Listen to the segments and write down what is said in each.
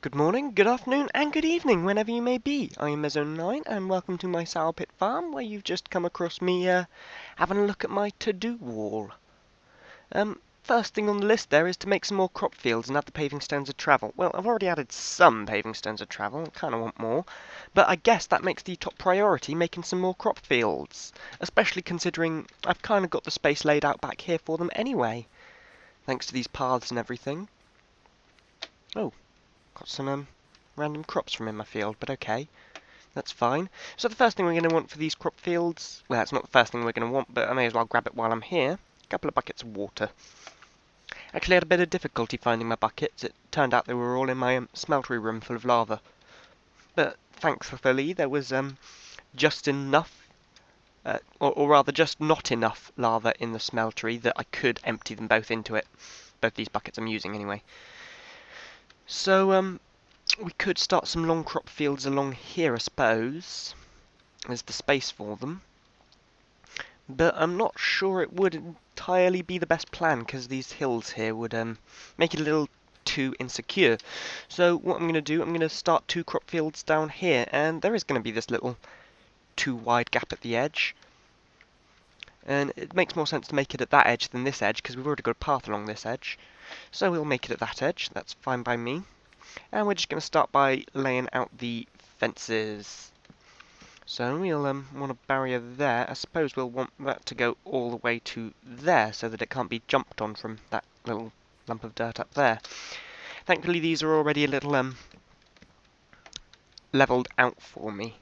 Good morning, good afternoon, and good evening, whenever you may be. I am Mezo9, and welcome to my sourpit farm, where you've just come across me having a look at my to-do wall. First thing on the list there is to make some more crop fields and add the paving stones of travel. Well, I've already added some paving stones of travel, I kind of want more, but I guess that makes the top priority making some more crop fields, especially considering I've kind of got the space laid out back here for them anyway, thanks to these paths and everything. Oh. Got some random crops from in my field, but okay, that's fine. So the first thing we're going to want for these crop fields, well, it's not the first thing we're going to want, but I may as well grab it while I'm here. A couple of buckets of water. Actually, I had a bit of difficulty finding my buckets. It turned out they were all in my smeltery room full of lava. But thankfully, there was just enough, or rather just not enough lava in the smeltery that I could empty them both into it. Both these buckets I'm using anyway. So, we could start some long crop fields along here, I suppose. There's the space for them. But I'm not sure it would entirely be the best plan, because these hills here would make it a little too insecure. So what I'm going to do, I'm going to start 2 crop fields down here, and there is going to be this little too wide gap at the edge. And it makes more sense to make it at that edge than this edge, because we've already got a path along this edge. So we'll make it at that edge, that's fine by me. And we're just going to start by laying out the fences. So we'll want a barrier there. I suppose we'll want that to go all the way to there, so that it can't be jumped on from that little lump of dirt up there. Thankfully these are already a little levelled out for me.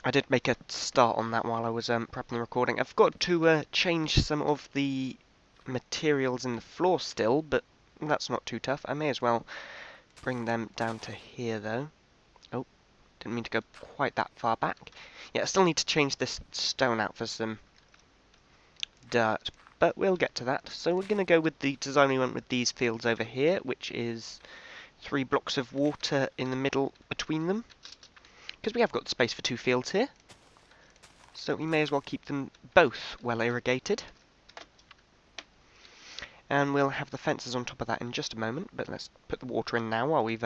I did make a start on that while I was prepping the recording. I've got to change some of the materials in the floor still, but that's not too tough. I may as well bring them down to here, though. Oh, didn't mean to go quite that far back. Yeah, I still need to change this stone out for some dirt, but we'll get to that. So we're going to go with the design we went with these fields over here, which is 3 blocks of water in the middle between them, because we have got space for 2 fields here. So we may as well keep them both well irrigated. And we'll have the fences on top of that in just a moment, but let's put the water in now while we've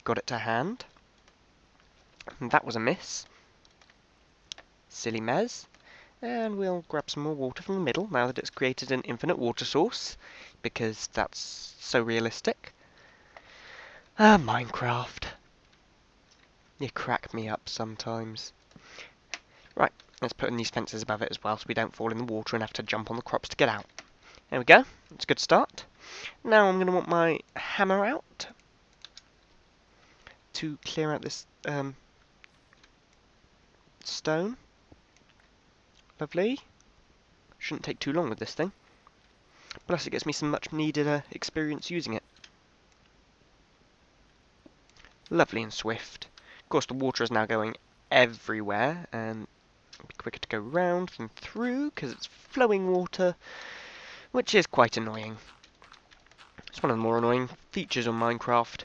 got it to hand. And that was a miss. Silly mez. And we'll grab some more water from the middle now that it's created an infinite water source, because that's so realistic. Minecraft. You crack me up sometimes. Right, let's put in these fences above it as well so we don't fall in the water and have to jump on the crops to get out. There we go, it's a good start. Now I'm going to want my hammer out to clear out this stone. Lovely. Shouldn't take too long with this thing. Plus it gets me some much needed experience using it. Lovely and swift. Of course the water is now going everywhere, and it'll be quicker to go round than through because it's flowing water, which is quite annoying. It's one of the more annoying features on Minecraft.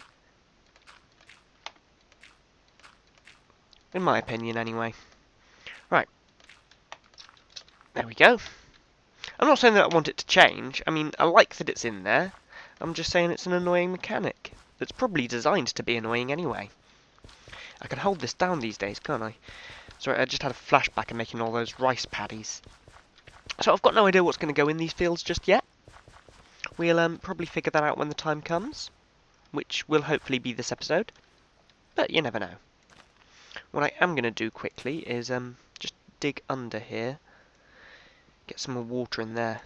In my opinion, anyway. Right. There we go. I'm not saying that I want it to change. I mean, I like that it's in there. I'm just saying it's an annoying mechanic. That's probably designed to be annoying anyway. I can hold this down these days, can't I? Sorry, I just had a flashback of making all those rice paddies. So I've got no idea what's going to go in these fields just yet. We'll probably figure that out when the time comes, which will hopefully be this episode, but you never know. What I am going to do quickly is just dig under here, get some more water in there.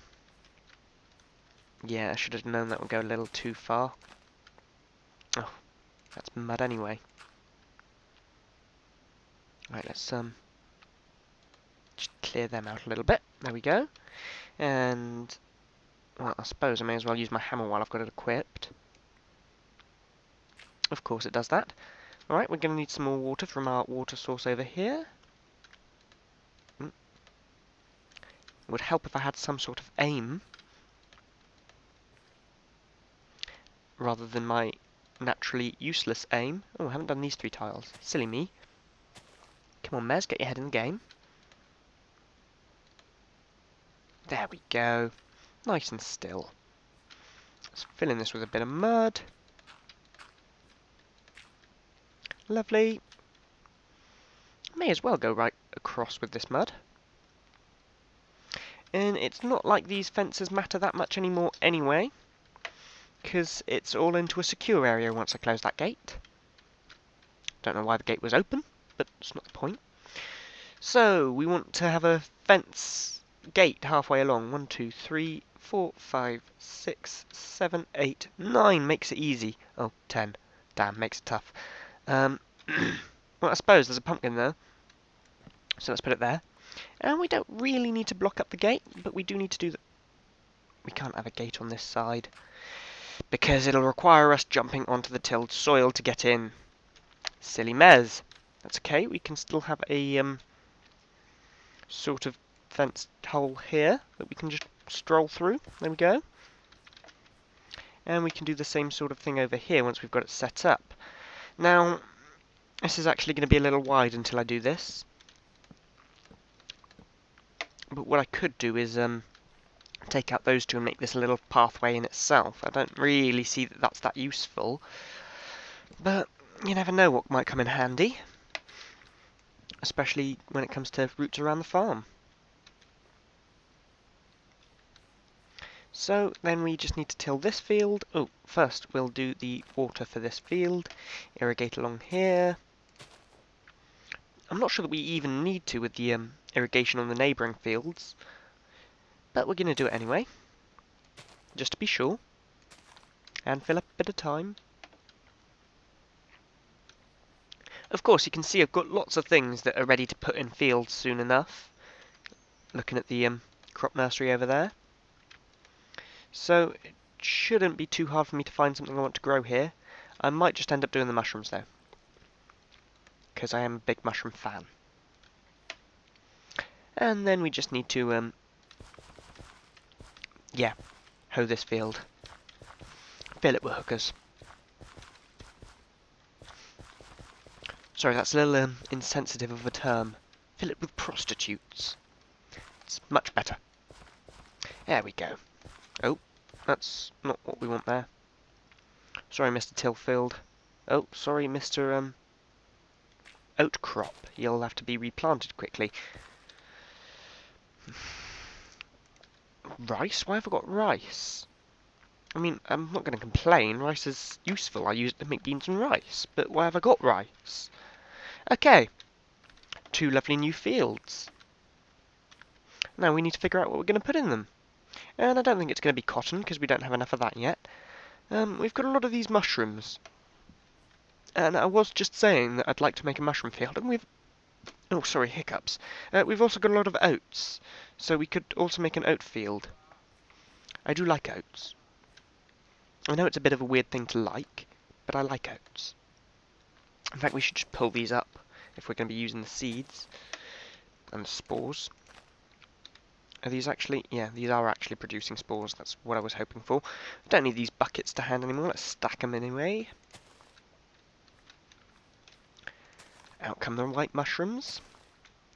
Yeah, I should have known that would go a little too far. Oh, that's mud anyway. Right, let's just clear them out a little bit. There we go. And well, I suppose I may as well use my hammer while I've got it equipped. Of course it does that. Alright, we're going to need some more water from our water source over here. It would help if I had some sort of aim, rather than my naturally useless aim. Oh, I haven't done these 3 tiles. Silly me. Come on, Mez, get your head in the game. There we go. Nice and still. Let's fill in this with a bit of mud. Lovely. May as well go right across with this mud. And it's not like these fences matter that much anymore anyway, because it's all into a secure area once I close that gate. Don't know why the gate was open, but it's not the point. So, we want to have a fence gate halfway along. 1, 2, 3, 4, 5, 6, 7, 8, 9 makes it easy. Oh, 10. Damn, makes it tough. Well, I suppose there's a pumpkin there. So let's put it there. And we don't really need to block up the gate, but we do need to do that. We can't have a gate on this side, because it'll require us jumping onto the tilled soil to get in. Silly mez. That's okay, we can still have a sort of fenced hole here that we can just stroll through. There we go. And we can do the same sort of thing over here once we've got it set up. Now, this is actually going to be a little wide until I do this. But what I could do is take out those two and make this a little pathway in itself. I don't really see that that's that useful, but you never know what might come in handy, especially when it comes to routes around the farm. So then we just need to till this field. Oh, first we'll do the water for this field, irrigate along here. I'm not sure that we even need to with the irrigation on the neighbouring fields, but we're going to do it anyway, just to be sure, and fill up a bit of time. Of course, you can see I've got lots of things that are ready to put in fields soon enough, looking at the crop nursery over there. So it shouldn't be too hard for me to find something I want to grow here. I might just end up doing the mushrooms though, because I am a big mushroom fan. And then we just need to, yeah, hoe this field. Fill it with hookers. Sorry, that's a little insensitive of a term. Fill it with prostitutes. It's much better. There we go. Oh, that's not what we want there. Sorry, Mr. Tillfield. Oh, sorry, Mr. Oat crop. You'll have to be replanted quickly. Rice? Why have I got rice? I mean, I'm not going to complain. Rice is useful. I use it to make beans and rice. But why have I got rice? Okay. 2 lovely new fields. Now we need to figure out what we're going to put in them. And I don't think it's going to be cotton, because we don't have enough of that yet. We've got a lot of these mushrooms. And I was just saying that I'd like to make a mushroom field, and we've... Oh, sorry, hiccups. We've also got a lot of oats, so we could also make an oat field. I do like oats. I know it's a bit of a weird thing to like, but I like oats. In fact, we should just pull these up if we're going to be using the seeds and the spores. Are these actually... Yeah, these are actually producing spores. That's what I was hoping for. I don't need these buckets to hand anymore. Let's stack them anyway. Out come the white mushrooms.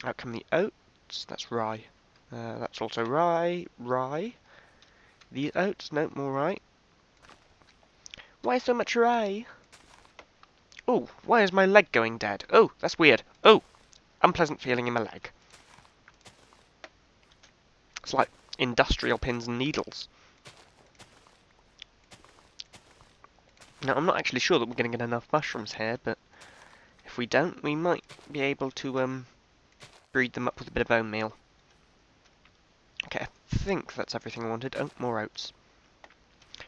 Out come the oats. That's rye. That's also rye. Rye. These oats. No, more rye. Why so much rye? Oh, why is my leg going dead? Oh, that's weird. Oh, unpleasant feeling in my leg. It's like industrial pins and needles. Now, I'm not actually sure that we're going to get enough mushrooms here, but if we don't, we might be able to breed them up with a bit of bone meal. Okay, I think that's everything I wanted. Oh, more oats.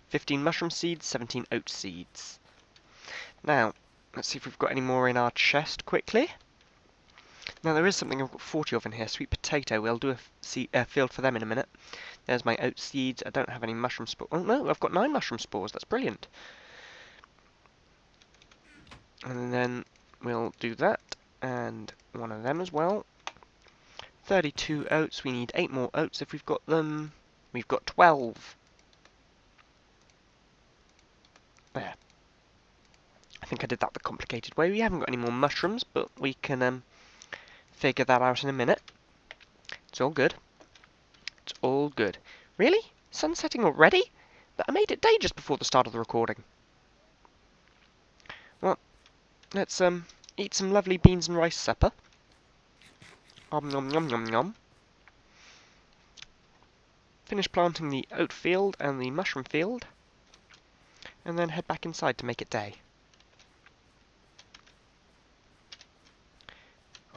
15 mushroom seeds, 17 oat seeds. Now, let's see if we've got any more in our chest quickly. Now, there is something I've got 40 of in here. Sweet potato. We'll do a field for them in a minute. There's my oat seeds. I don't have any mushroom spores. Oh, no, I've got 9 mushroom spores. That's brilliant. And then we'll do that. And one of them as well. 32 oats. We need 8 more oats if we've got them. We've got 12. There. I think I did that the complicated way. We haven't got any more mushrooms, but we can figure that out in a minute. It's all good. It's all good. Really? Sun setting already? But I made it day just before the start of the recording. Well, let's eat some lovely beans and rice supper. Nom nom nom nom nom. Finish planting the oat field and the mushroom field, and then head back inside to make it day.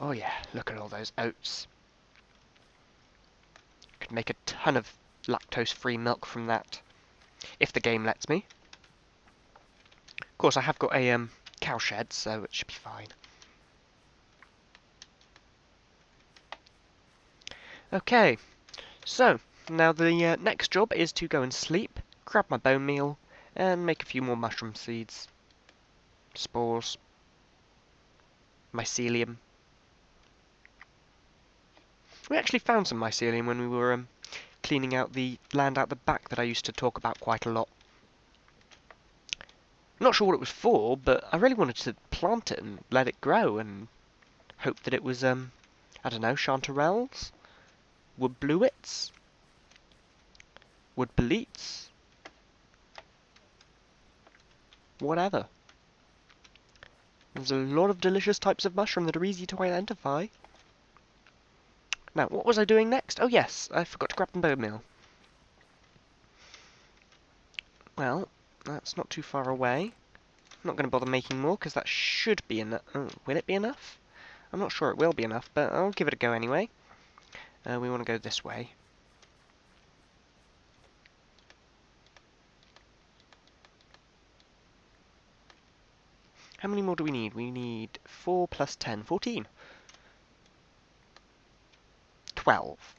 Oh yeah, look at all those oats. Could make a ton of lactose-free milk from that, if the game lets me. Of course, I have got a cow shed, so it should be fine. Okay, so now the next job is to go and sleep, grab my bone meal, and make a few more mushroom seeds, spores, mycelium. We actually found some mycelium when we were cleaning out the land out the back that I used to talk about quite a lot. I'm not sure what it was for, but I really wanted to plant it and let it grow and hope that it was, I don't know, chanterelles, wood bluets, wood boletes, whatever. There's a lot of delicious types of mushroom that are easy to identify. Now, what was I doing next? Oh yes, I forgot to grab the bone meal. Well, that's not too far away. I'm not going to bother making more, because that should be enough. Oh, will it be enough? I'm not sure it will be enough, but I'll give it a go anyway. We want to go this way. How many more do we need? We need 4 plus 10. 14. 12.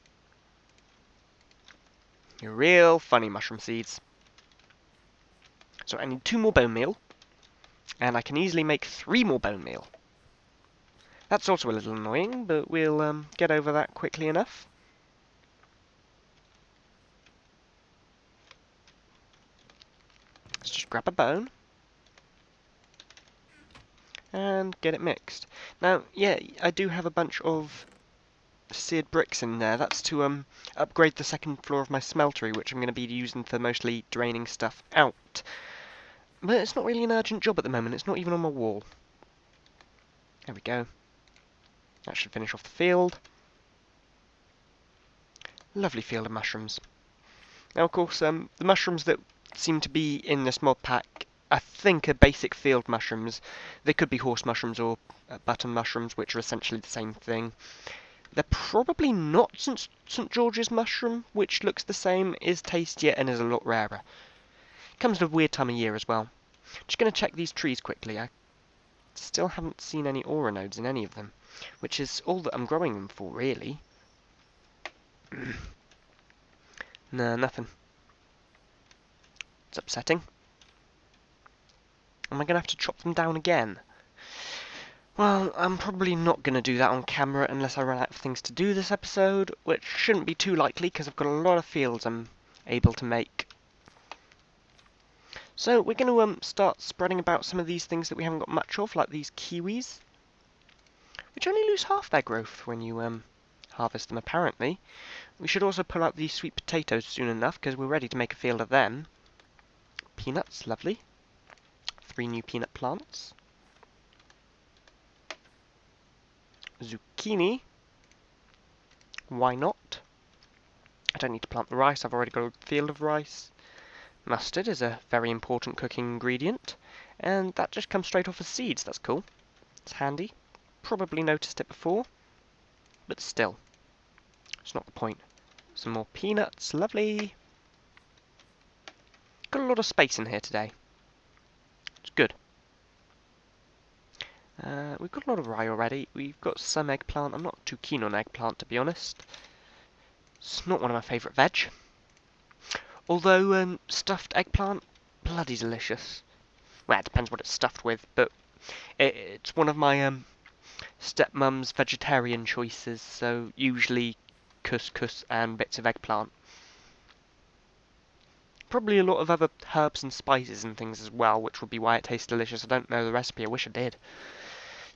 You're real funny, mushroom seeds. So I need 2 more bone meal, and I can easily make 3 more bone meal. That's also a little annoying, but we'll get over that quickly enough. Let's just grab a bone and get it mixed. Now, yeah, I do have a bunch of seared bricks in there. That's to upgrade the second floor of my smeltery, which I'm going to be using for mostly draining stuff out. But it's not really an urgent job at the moment. It's not even on my wall. There we go. That should finish off the field. Lovely field of mushrooms. Now, of course, the mushrooms that seem to be in this mod pack, I think, are basic field mushrooms. They could be horse mushrooms or button mushrooms, which are essentially the same thing. They're probably not St. George's mushroom, which looks the same, is tastier, and is a lot rarer. Comes at a weird time of year as well. Just going to check these trees quickly. I still haven't seen any aura nodes in any of them, which is all that I'm growing them for, really. No, nothing. It's upsetting. Am I going to have to chop them down again? Well, I'm probably not going to do that on camera unless I run out of things to do this episode, which shouldn't be too likely because I've got a lot of fields I'm able to make. So we're going to start spreading about some of these things that we haven't got much of, like these kiwis, which only lose half their growth when you harvest them, apparently. We should also pull out these sweet potatoes soon enough, because we're ready to make a field of them. Peanuts, lovely. 3 new peanut plants. Zucchini. Why not? I don't need to plant the rice, I've already got a field of rice. Mustard is a very important cooking ingredient, and that just comes straight off of seeds. That's cool. It's handy. Probably noticed it before, but still, it's not the point. Some more peanuts, lovely. Got a lot of space in here today. It's good. We've got a lot of rye already. We've got some eggplant. I'm not too keen on eggplant, to be honest. It's not one of my favourite veg. Although stuffed eggplant, bloody delicious. Well, it depends what it's stuffed with, but it's one of my stepmum's vegetarian choices, so usually couscous and bits of eggplant. Probably a lot of other herbs and spices and things as well, which would be why it tastes delicious. I don't know the recipe, I wish I did.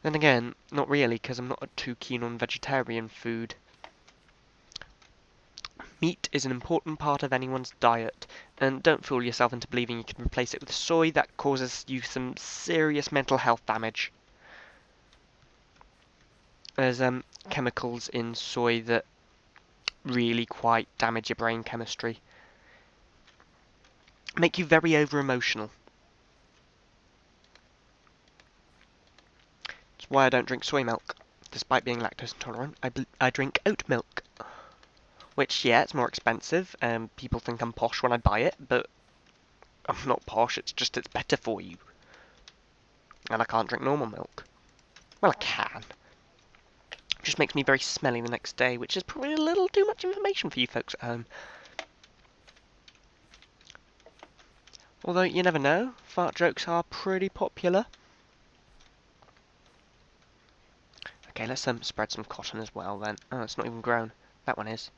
Then again, not really, because I'm not too keen on vegetarian food. Meat is an important part of anyone's diet, and don't fool yourself into believing you can replace it with soy. That causes you some serious mental health damage. There's chemicals in soy that really quite damage your brain chemistry. Make you very over-emotional. That's why I don't drink soy milk. Despite being lactose intolerant, I drink oat milk. Which, yeah, it's more expensive, and people think I'm posh when I buy it, but I'm not posh, it's just it's better for you. And I can't drink normal milk. Well, I can. It just makes me very smelly the next day, which is probably a little too much information for you folks at home. Although, you never know, fart jokes are pretty popular. Okay, let's spread some cotton as well then. Oh, it's not even grown. That one is.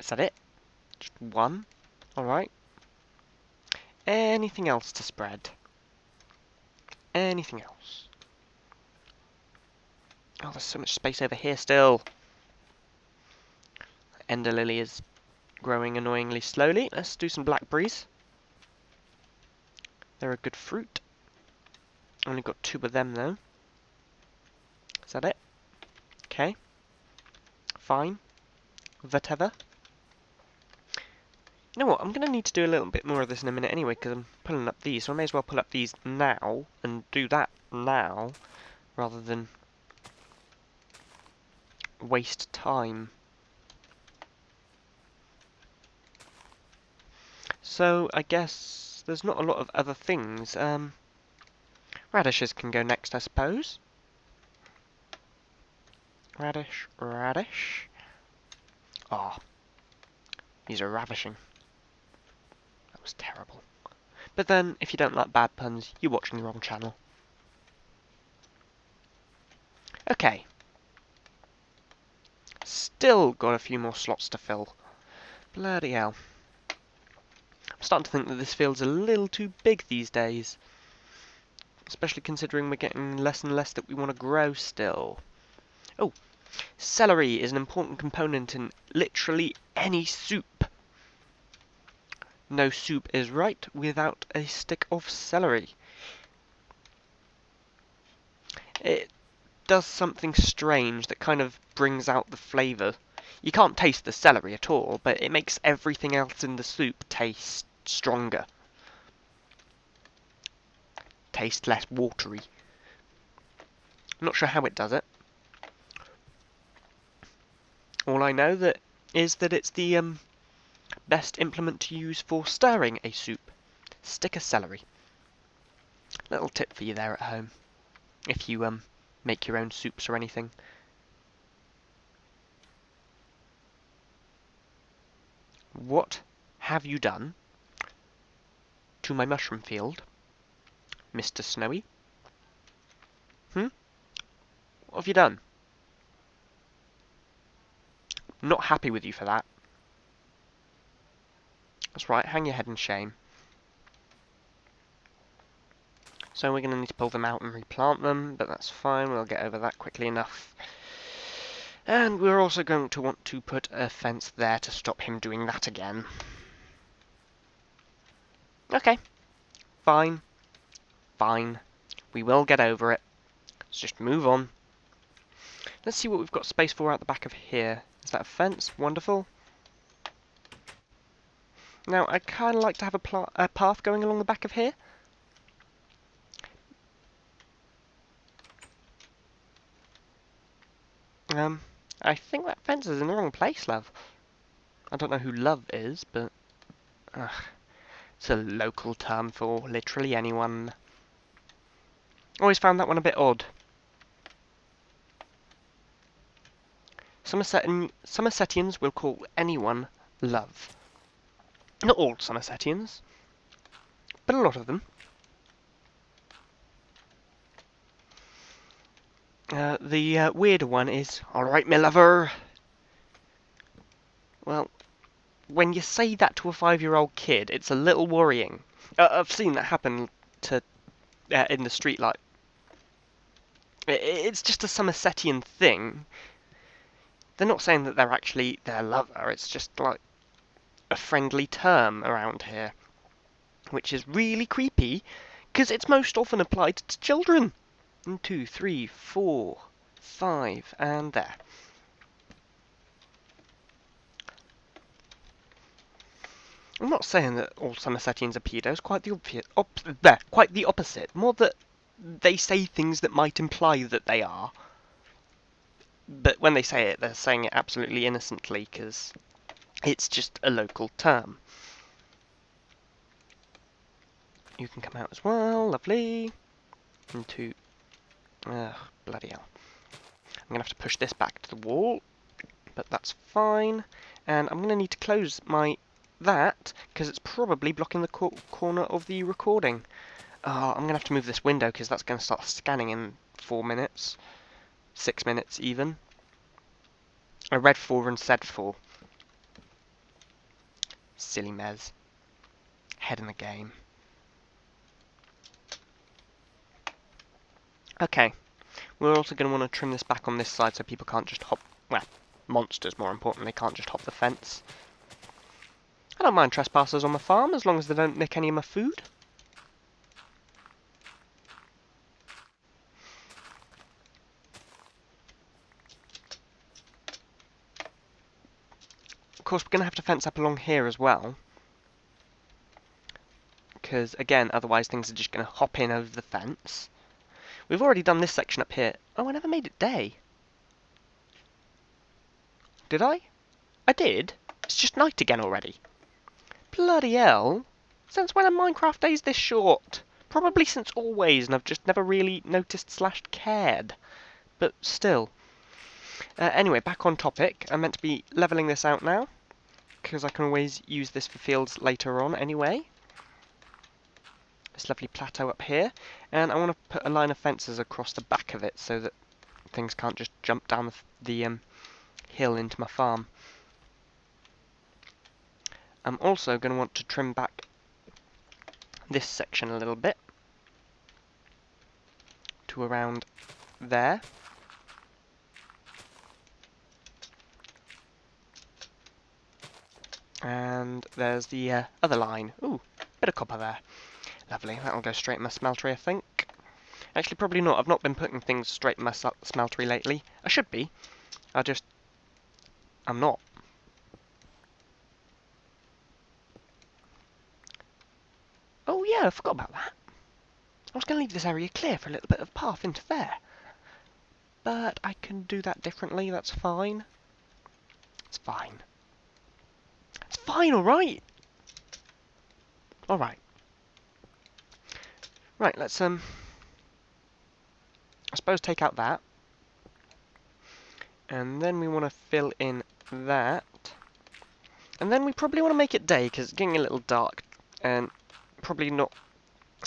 Is that it? Just one? Alright. Anything else to spread? Anything else? Oh, there's so much space over here still. Ender lily is growing annoyingly slowly. Let's do some blackberries. They're a good fruit. Only got 2 of them though. Is that it? Okay. Fine. Whatever. You know what, I'm going to need to do a little bit more of this in a minute anyway, because I'm pulling up these, so I may as well pull up these now, and do that now, rather than waste time. So, I guess there's not a lot of other things. Radishes can go next, I suppose. Radish, radish. Ah, these are ravishing. That was terrible. But then, if you don't like bad puns, you're watching the wrong channel. Okay. Still got a few more slots to fill. Bloody hell. I'm starting to think that this feels a little too big these days. Especially considering we're getting less and less that we want to grow still. Oh, celery is an important component in literally any soup. No soup is right without a stick of celery. It does something strange that kind of brings out the flavour. You can't taste the celery at all, but it makes everything else in the soup taste stronger. Taste less watery. I'm not sure how it does it. All I know is that it's the best implement to use for stirring a soup. Stick of celery. Little tip for you there at home, if you make your own soups or anything. What have you done to my mushroom field, Mr. Snowy? What have you done? I'm not happy with you for that. That's right, hang your head in shame. So we're going to need to pull them out and replant them, but that's fine, we'll get over that quickly enough. And we're also going to want to put a fence there to stop him doing that again. Okay. Fine. Fine. We will get over it. Let's just move on. Let's see what we've got space for out the back of here. Is that a fence? Wonderful. Now, I'd kind of like to have a path going along the back of here. I think that fence is in the wrong place, love. I don't know who love is, but it's a local term for literally anyone. Always found that one a bit odd. Somersetians will call anyone love. Not all Somersetians, but a lot of them. The weirder one is, "Alright, my lover." Well, when you say that to a 5-year-old kid, it's a little worrying. I've seen that happen to in the street, like. It's just a Somersetian thing. They're not saying that they're actually their lover, it's just like a friendly term around here, which is really creepy, because it's most often applied to children. 1, 2, 3, 4, 5, and there. I'm not saying that all Somersetians are pedos, quite the opposite. More that they say things that might imply that they are. But when they say it, they're saying it absolutely innocently, because it's just a local term. You can come out as well, lovely. Into... Ugh, bloody hell. I'm going to have to push this back to the wall, but that's fine. And I'm going to need to close that, because it's probably blocking the corner of the recording. I'm going to have to move this window, because that's going to start scanning in 4 minutes. 6 minutes, even. I read 4 and said 4. Silly Mez. Head in the game. Okay. We're also going to want to trim this back on this side so people can't just hop... Well, monsters, more importantly, can't just hop the fence. I don't mind trespassers on my farm, as long as they don't nick any of my food. Of course, we're going to have to fence up along here as well. Because, again, otherwise things are just going to hop in over the fence. We've already done this section up here. Oh, I never made it day. Did I? I did. It's just night again already. Bloody hell. Since when are Minecraft days this short? Probably since always, and I've just never really noticed / cared. But still. Anyway, back on topic. I'm meant to be levelling this out now, because I can always use this for fields later on anyway. This lovely plateau up here. And I want to put a line of fences across the back of it so that things can't just jump down the hill into my farm. I'm also going to want to trim back this section a little bit to around there. And there's the other line. Ooh, bit of copper there. Lovely, that'll go straight in my smeltery, I think. Actually, probably not. I've not been putting things straight in my smeltery lately. I should be. I'm not. Oh yeah, I forgot about that. I was going to leave this area clear for a little bit of path into there. But I can do that differently, that's fine. It's fine. It's fine, alright? Alright. Right, let's, I suppose take out that. And then we want to fill in that. And then we probably want to make it day, because it's getting a little dark. And probably not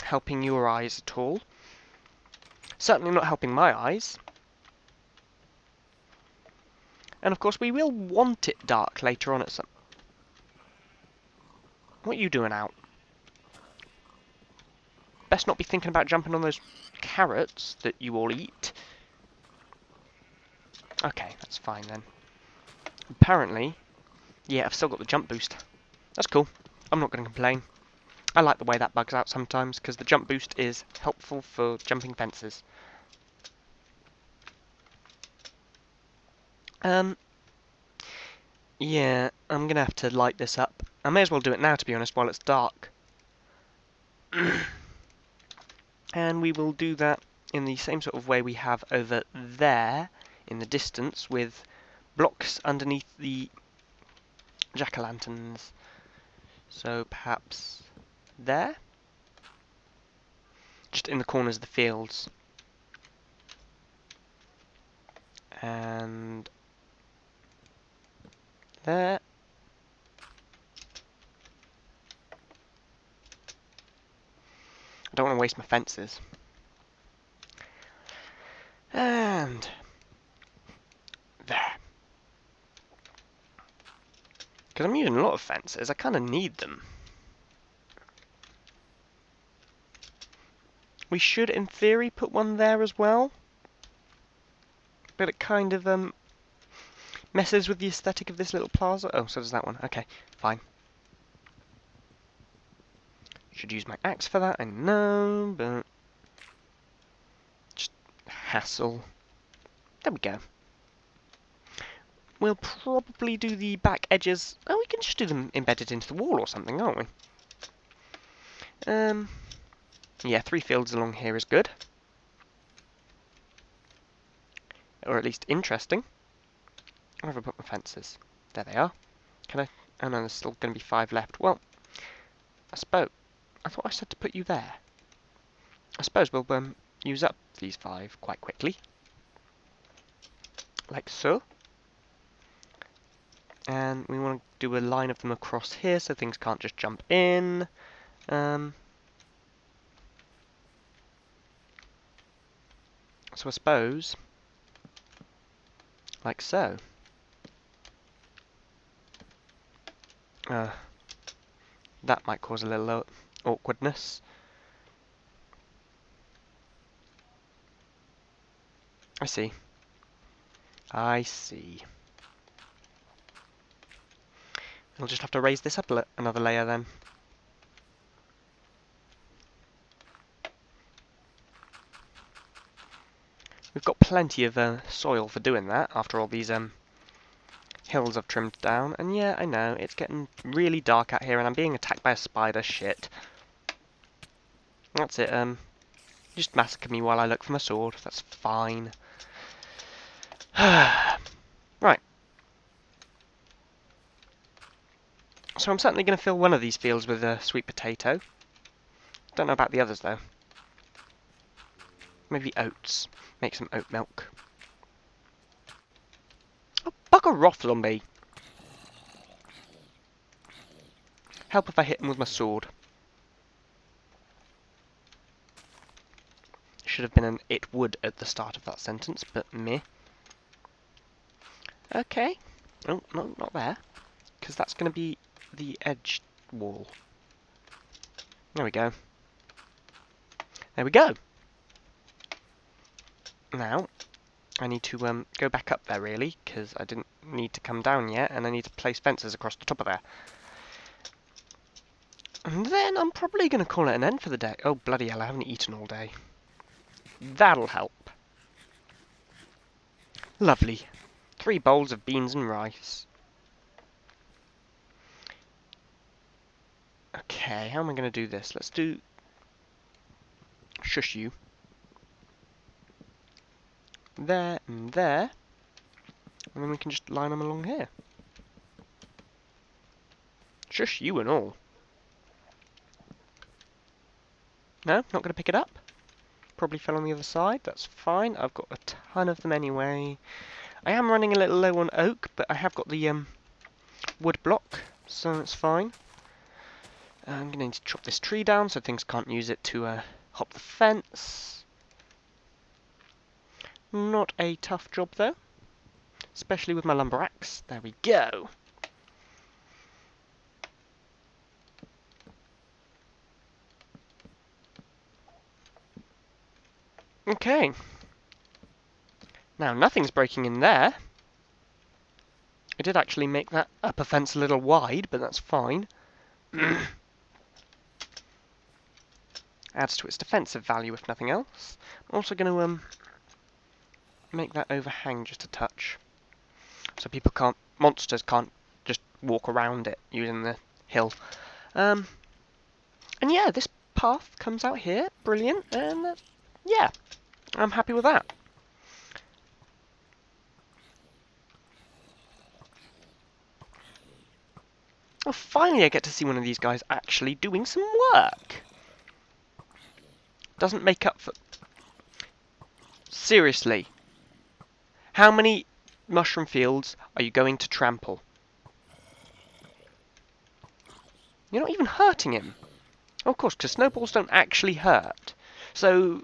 helping your eyes at all. Certainly not helping my eyes. And of course we will want it dark later on at some... What are you doing out? Best not be thinking about jumping on those carrots that you all eat. Okay, that's fine then. Apparently... Yeah, I've still got the jump boost. That's cool. I'm not going to complain. I like the way that bugs out sometimes, because the jump boost is helpful for jumping fences. Yeah, I'm going to have to light this up. I may as well do it now, to be honest, while it's dark. And we will do that in the same sort of way we have over there, in the distance, with blocks underneath the jack-o'-lanterns. So perhaps there? Just in the corners of the fields. And there. I don't want to waste my fences. And there. Because I'm using a lot of fences, I kind of need them. We should, in theory, put one there as well. But it kind of, messes with the aesthetic of this little plaza. Oh, so does that one. Okay, fine. Should use my axe for that, I know, but just hassle. There we go. We'll probably do the back edges. Oh, we can just do them embedded into the wall or something, aren't we? Yeah, 3 fields along here is good. Or at least interesting. Where have I put my fences? There they are. Can I? Oh no, there's still going to be 5 left. Well, I suppose. I thought I said to put you there. I suppose we'll use up these 5 quite quickly. Like so. And we want to do a line of them across here so things can't just jump in. So I suppose, like so. That might cause a little awkwardness. I see. I see. We'll just have to raise this up another layer then. We've got plenty of soil for doing that after all these hills I've trimmed down. And yeah, I know, it's getting really dark out here and I'm being attacked by a spider. Shit. That's it. Just massacre me while I look for my sword. That's fine. Right. So I'm certainly going to fill one of these fields with a sweet potato. Don't know about the others though. Maybe oats. Make some oat milk. Oh, bugger off, zombie. Help if I hit him with my sword. Should have been an it would at the start of that sentence, but meh. Okay. Oh, no, not there. Because that's going to be the edge wall. There we go. There we go. Now, I need to go back up there, really, because I didn't need to come down yet, and I need to place fences across the top of there. And then I'm probably going to call it an end for the day. Oh, bloody hell, I haven't eaten all day. That'll help. Lovely. 3 bowls of beans and rice. Okay, how am I going to do this? Let's do... Shush you. There and there. And then we can just line them along here. Shush you and all. No, not going to pick it up. Probably fell on the other side. That's fine. I've got a ton of them anyway. I am running a little low on oak, but I have got the wood block, so it's fine. I'm going to need to chop this tree down so things can't use it to hop the fence. Not a tough job though, especially with my lumber axe. There we go. Okay. Now, nothing's breaking in there. I did actually make that upper fence a little wide, but that's fine. Adds to its defensive value, if nothing else. I'm also going to make that overhang just a touch. So monsters can't just walk around it using the hill. And yeah, this path comes out here. Brilliant. And yeah, I'm happy with that. Well, finally I get to see one of these guys actually doing some work. Doesn't make up for... Seriously. How many mushroom fields are you going to trample? You're not even hurting him. Oh, of course, because snowballs don't actually hurt. So,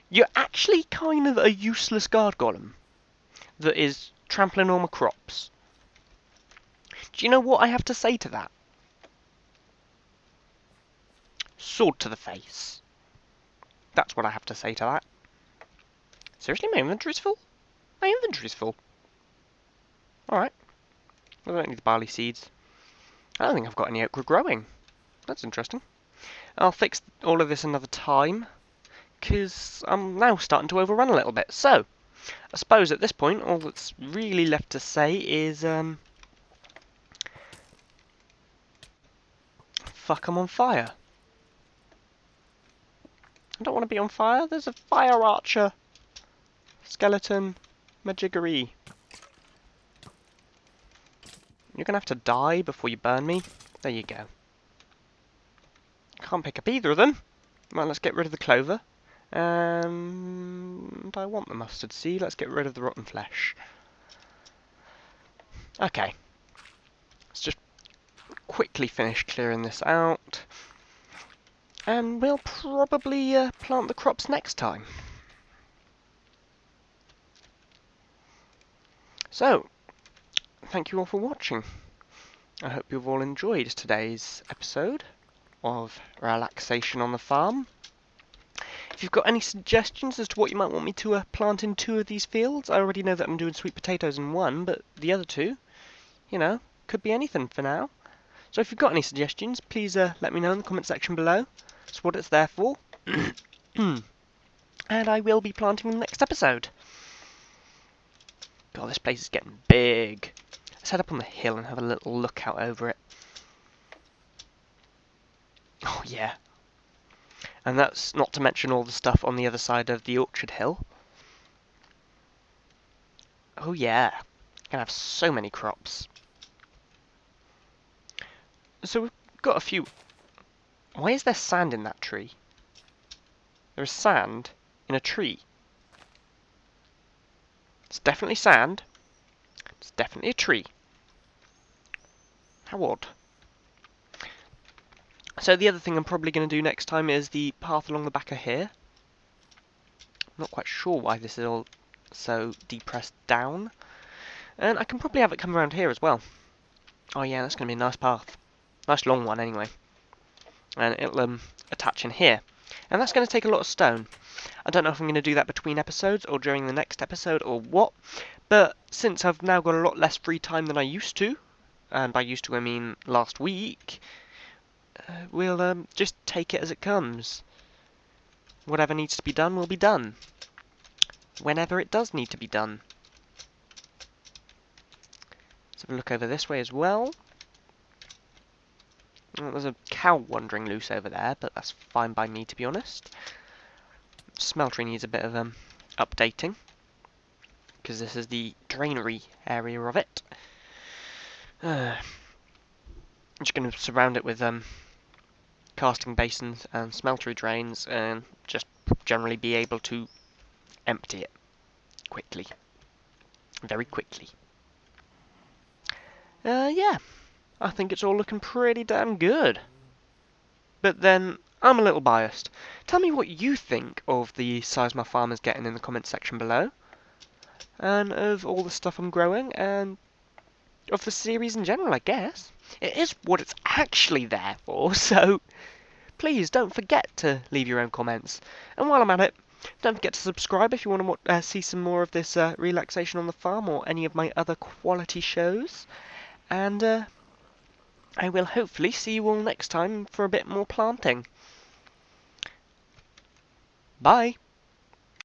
you're actually kind of a useless guard golem that is trampling all my crops. Do you know what I have to say to that? Sword to the face. That's what I have to say to that. Seriously, my inventory's full? My inventory's full. Alright. I don't need the barley seeds. I don't think I've got any okra growing. That's interesting. I'll fix all of this another time, because I'm now starting to overrun a little bit. So, I suppose at this point, all that's really left to say is, fuck, I'm on fire. I don't want to be on fire. There's a fire archer. Skeleton. Majiggery. You're going to have to die before you burn me. There you go. Can't pick up either of them. Well, let's get rid of the clover. And I want the mustard seed. Let's get rid of the rotten flesh. Okay. Let's just quickly finish clearing this out. And we'll probably plant the crops next time. So, thank you all for watching. I hope you've all enjoyed today's episode of Relaxation on the Farm. If you've got any suggestions as to what you might want me to plant in 2 of these fields, I already know that I'm doing sweet potatoes in 1, but the other 2, you know, could be anything for now. So if you've got any suggestions, please let me know in the comment section below. That's what it's there for. And I will be planting them next episode. God, this place is getting big. Let's head up on the hill and have a little look out over it. Oh yeah. And that's not to mention all the stuff on the other side of the orchard hill. Oh yeah. Gonna have so many crops. So we've got a few... Why is there sand in that tree? There is sand in a tree. It's definitely sand. It's definitely a tree. How odd. So the other thing I'm probably going to do next time is the path along the back of here. I'm not quite sure why this is all so depressed down. And I can probably have it come around here as well. Oh yeah, that's going to be a nice path. Nice long one anyway. And it'll attach in here. And that's going to take a lot of stone. I don't know if I'm going to do that between episodes or during the next episode or what. But since I've now got a lot less free time than I used to, and by used to I mean last week, we'll just take it as it comes. Whatever needs to be done will be done. Whenever it does need to be done. Let's have a look over this way as well. Oh, there's a cow wandering loose over there, but that's fine by me, to be honest. Smeltery needs a bit of updating, because this is the granary area of it. I'm just going to surround it with casting basins and smeltery drains, and just generally be able to empty it quickly. Very quickly. Yeah. I think it's all looking pretty damn good. But then, I'm a little biased. Tell me what you think of the size my farm is getting in the comment section below. And of all the stuff I'm growing, and of the series in general, I guess. It is what it's actually there for, so please don't forget to leave your own comments. And while I'm at it, don't forget to subscribe if you want to see some more of this Relaxation on the Farm or any of my other quality shows. And I will hopefully see you all next time for a bit more planting. Bye!